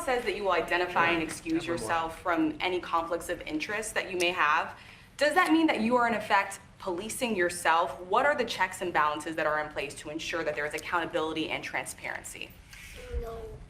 says that you will identify and excuse yourself from any conflicts of interest that you may have. Does that mean that you are in effect policing yourself? What are the checks and balances that are in place to ensure that there is accountability and transparency?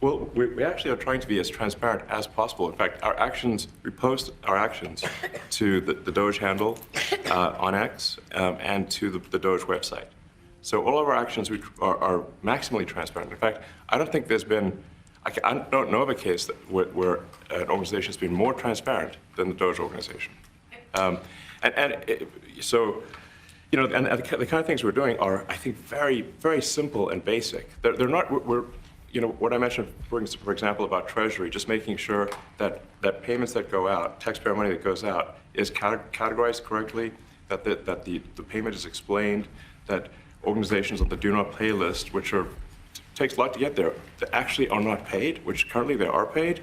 Well, we actually are trying to be as transparent as possible. In fact, our actions, we post our actions to the Doge handle on X and to the Doge website. So all of our actions are maximally transparent. In fact, I don't think there's been, I don't know of a case where an organization has been more transparent than the Doge organization. So, you know, and the kind of things we're doing are, I think, very, very simple and basic. They're not, you know, what I mentioned, for example, about Treasury, just making sure that payments that go out, taxpayer money that goes out, is categorized correctly, that the payment is explained, that organizations on the do not pay list, which takes a lot to get there, that actually are not paid, which currently they are paid.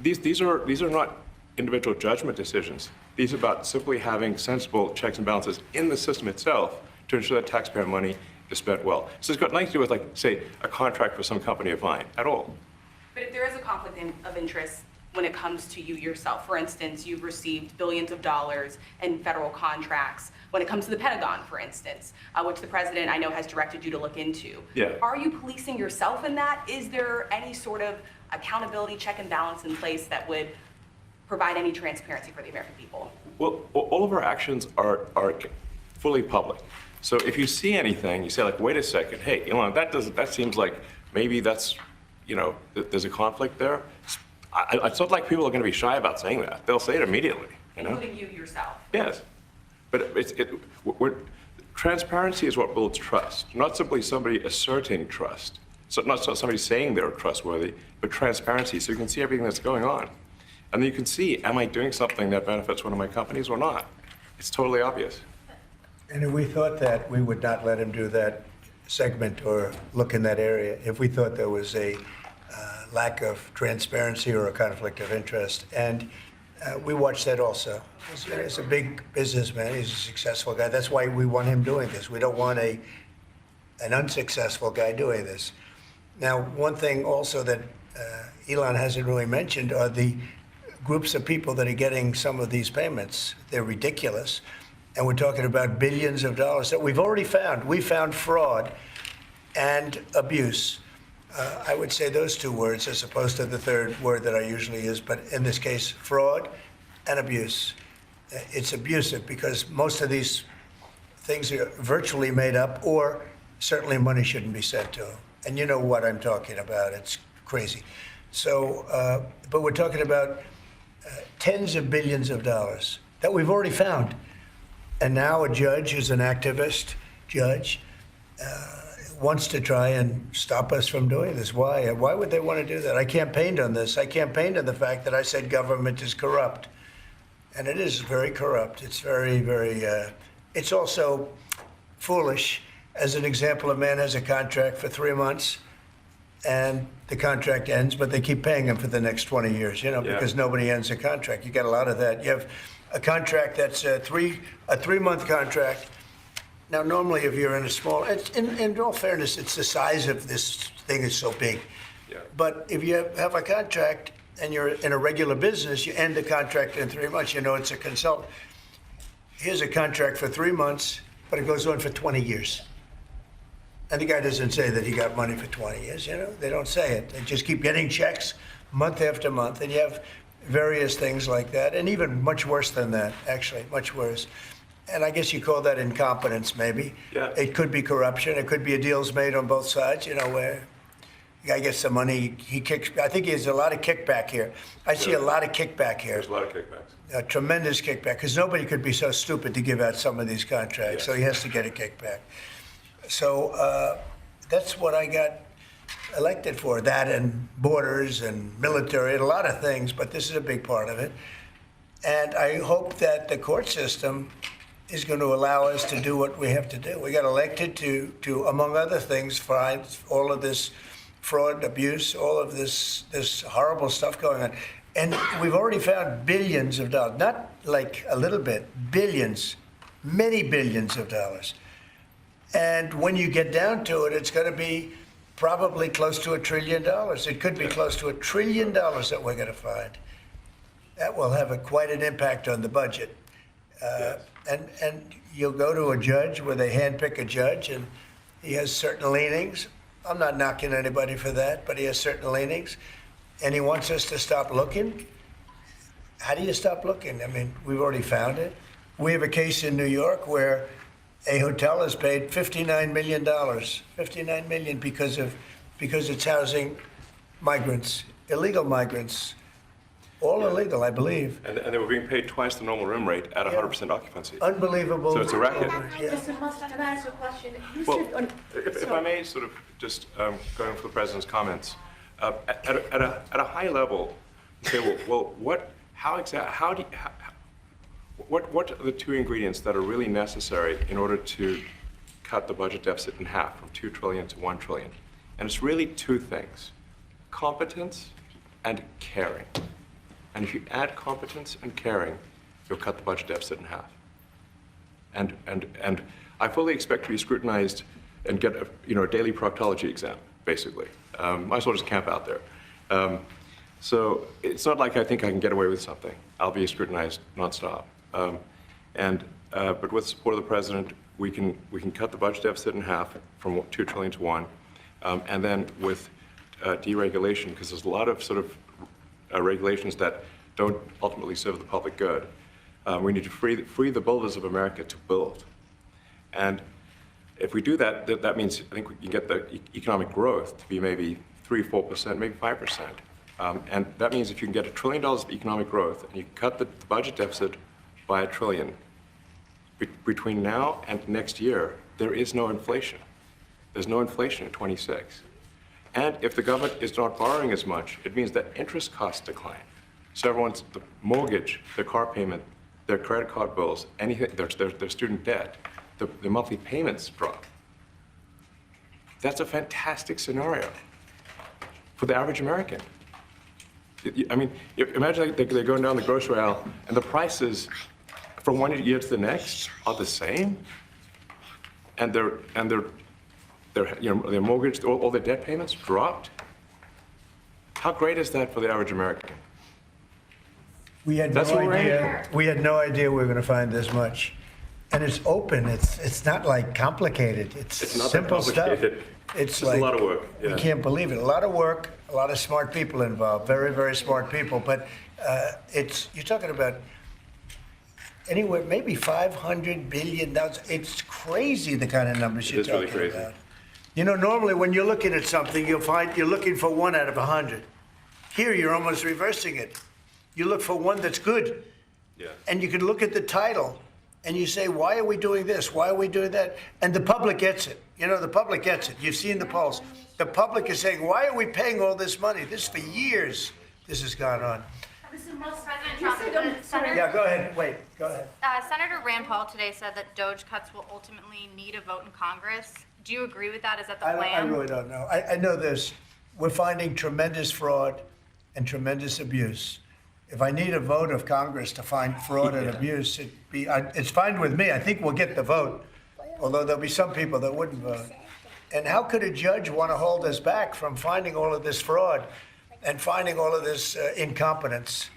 These are not individual judgment decisions. These are about simply having sensible checks and balances in the system itself to ensure that taxpayer money is spent well. So it's got nothing to do with, like, say, a contract with some company of mine at all. But if there is a conflict of interest when it comes to you yourself, for instance, you've received billions of dollars in federal contracts, when it comes to the Pentagon, for instance, which the president, I know, has directed you to look into. Yeah. Are you policing yourself in that? Is there any sort of accountability check and balance in place that would provide any transparency for the American people? Well, all of our actions are fully public. So if you see anything, you say, like, wait a second, hey, Elon, that seems like maybe that's, you know, there's a conflict there. It's not like people are going to be shy about saying that. They'll say it immediately, you know? Including you yourself. Yes. But transparency is what builds trust, not simply somebody asserting trust. So not somebody saying they're trustworthy, but transparency, so you can see everything that's going on. And then you can see, am I doing something that benefits one of my companies or not? It's totally obvious. And if we thought that, we would not let him do that segment or look in that area if we thought there was a lack of transparency or a conflict of interest. And we watched that also. He's a big businessman. He's a successful guy. That's why we want him doing this. We don't want an unsuccessful guy doing this. Now, one thing also that Elon hasn't really mentioned are the groups of people that are getting some of these payments. They're ridiculous. And we're talking about billions of dollars that we've already found. We found fraud and abuse. I would say those two words as opposed to the third word that I usually use, but in this case, fraud and abuse. It's abusive because most of these things are virtually made up, or certainly money shouldn't be sent to them. And you know what I'm talking about. It's crazy. So, but we're talking about tens of billions of dollars that we've already found. And now a judge who's an activist judge wants to try and stop us from doing this. Why? Why would they want to do that? I campaigned on this. I campaigned on the fact that I said government is corrupt. And it is very corrupt. It's very, very, it's also foolish. As an example, a man has a contract for 3 months and the contract ends, but they keep paying him for the next 20 years, you know, because nobody ends a contract. You got a lot of that. You have a contract that's a 3-month contract. Now, normally, if you're in a small, in all fairness, it's the size of this thing is so big. Yeah. But if you have a contract and you're in a regular business, you end the contract in 3 months. You know, it's a consultant. Here's a contract for 3 months, but it goes on for 20 years. And the guy doesn't say that he got money for 20 years, you know? They don't say it. They just keep getting checks month after month. And you have various things like that, and even much worse than that, actually, much worse. And I guess you call that incompetence, maybe. Yeah. It could be corruption. It could be a deal's made on both sides, you know, where the guy gets some money, he kicks. I think there's a lot of kickback here. I see a lot of kickback here. There's a lot of kickbacks. A tremendous kickback, because nobody could be so stupid to give out some of these contracts, so he has to get a kickback. So that's what I got elected for, that and borders and military and a lot of things, but this is a big part of it. And I hope that the court system is going to allow us to do what we have to do. We got elected to among other things, find all of this fraud, abuse, all of this horrible stuff going on. And we've already found billions of dollars, not like a little bit, billions, many billions of dollars. And when you get down to it, it's going to be probably close to $1 trillion. It could be close to $1 trillion that we're going to find. That will have quite an impact on the budget. And you'll go to a judge where they handpick a judge, and he has certain leanings. I'm not knocking anybody for that, but he has certain leanings, and he wants us to stop looking. How do you stop looking? I mean, we've already found it. We have a case in New York where a hotel has paid $59 million, $59 million because it's housing migrants, illegal migrants, all illegal, I believe. And they were being paid twice the normal room rate at 100% occupancy. Unbelievable. So it's a racket. Yeah. Mr. Musk, can I ask you a question? You Well, said if I may sort of just going for the president's comments, at a high level, say, well, what are the two ingredients that are really necessary in order to cut the budget deficit in half from 2 trillion to 1 trillion? And it's really two things: competence and caring. And if you add competence and caring, you'll cut the budget deficit in half. And I fully expect to be scrutinized and get a daily proctology exam, basically. Might as well just camp out there. So it's not like I think I can get away with something. I'll be scrutinized nonstop. But with the support of the president, we can cut the budget deficit in half from 2 trillion to 1, and then with deregulation, because there's a lot of sort of regulations that don't ultimately serve the public good. We need to free the builders of America to build. And if we do that, that means I think we can get the economic growth to be maybe 3-4%, maybe 5%. And that means if you can get $1 trillion of economic growth and you cut the budget deficit by $1 trillion, between now and next year, there is no inflation. There's no inflation in 26. And if the government is not borrowing as much, it means that interest costs decline. So everyone's, the mortgage, their car payment, their credit card bills, anything, their student debt, the monthly payments drop. That's a fantastic scenario for the average American. I mean, imagine they're going down the grocery aisle and the prices from one year to the next are the same, and their mortgage, all their debt payments dropped. How great is that for the average American? We had That's no what we're aiming idea. We had no idea we were going to find this much, and it's open. It's not like complicated. It's not that simple stuff. complicated. It's just like, a lot of work. We Yeah. can't believe it. A lot of work, a lot of smart people involved. Very, very smart people. But you're talking about anywhere maybe $500 billion. It's crazy the kind of numbers It you're is really talking crazy. about. You know, normally when you're looking at something, you'll find you're looking for 1 out of 100. Here, you're almost reversing it. You look for one that's good. Yeah. And you can look at the title and you say, why are we doing this? Why are we doing that? And the public gets it. You know, the public gets it. You've seen the polls. The public is saying, why are we paying all this money? This for years, this has gone on. Mr. Musk, President you Trump, said, Senator, Yeah, go ahead. Wait, go ahead. Senator Rand Paul today said that Doge cuts will ultimately need a vote in Congress. Do you agree with that? Is that the I plan? really don't know. I know this. We're finding tremendous fraud and tremendous abuse. If I need a vote of Congress to find fraud and abuse, it's fine with me. I think we'll get the vote, although there'll be some people that wouldn't vote. And how could a judge want to hold us back from finding all of this fraud and finding all of this incompetence?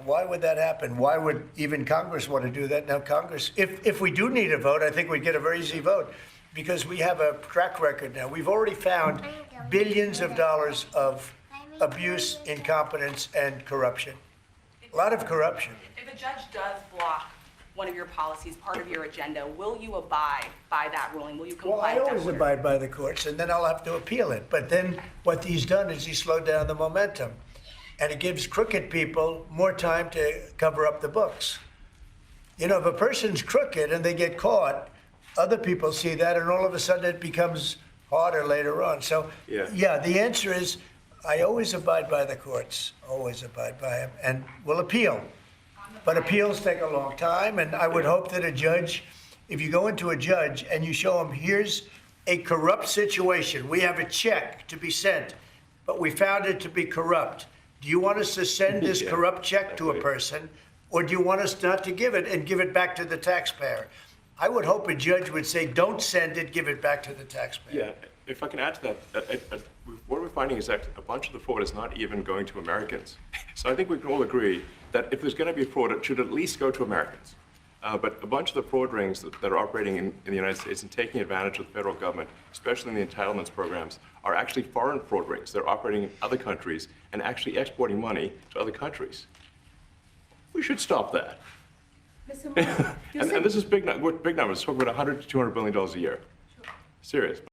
Why would that happen? Why would even Congress want to do that? Now, Congress, if we do need a vote, I think we'd get a very easy vote because we have a track record now. We've already found billions of dollars of abuse, incompetence, and corruption. A lot of corruption. If a judge does block one of your policies, part of your agenda, will you abide by that ruling? Will you Well, comply I with that always order? abide by the courts, and then I'll have to appeal it. But then what he's done is he slowed down the momentum. And it gives crooked people more time to cover up the books. You know, if a person's crooked and they get caught, other people see that, and all of a sudden it becomes harder later on. So, yeah, the answer is I always abide by the courts, always abide by them, and will appeal. But appeals take a long time, and I would hope that a judge, if you go into a judge and you show him, here's a corrupt situation, we have a check to be sent, but we found it to be corrupt. Do you want us to send this corrupt check to a person, or do you want us not to give it and give it back to the taxpayer? I would hope a judge would say, don't send it, give it back to the taxpayer. Yeah, if I can add to that, what we're finding is that a bunch of the fraud is not even going to Americans. So I think we can all agree that if there's going to be fraud, it should at least go to Americans. But a bunch of the fraud rings that are operating in the United States and taking advantage of the federal government, especially in the entitlements programs, are actually foreign fraud rings. They're operating in other countries and actually exporting money to other countries. We should stop that. Mr. Musk, And this is big numbers. We're talking about $100 to $200 billion a year. Serious.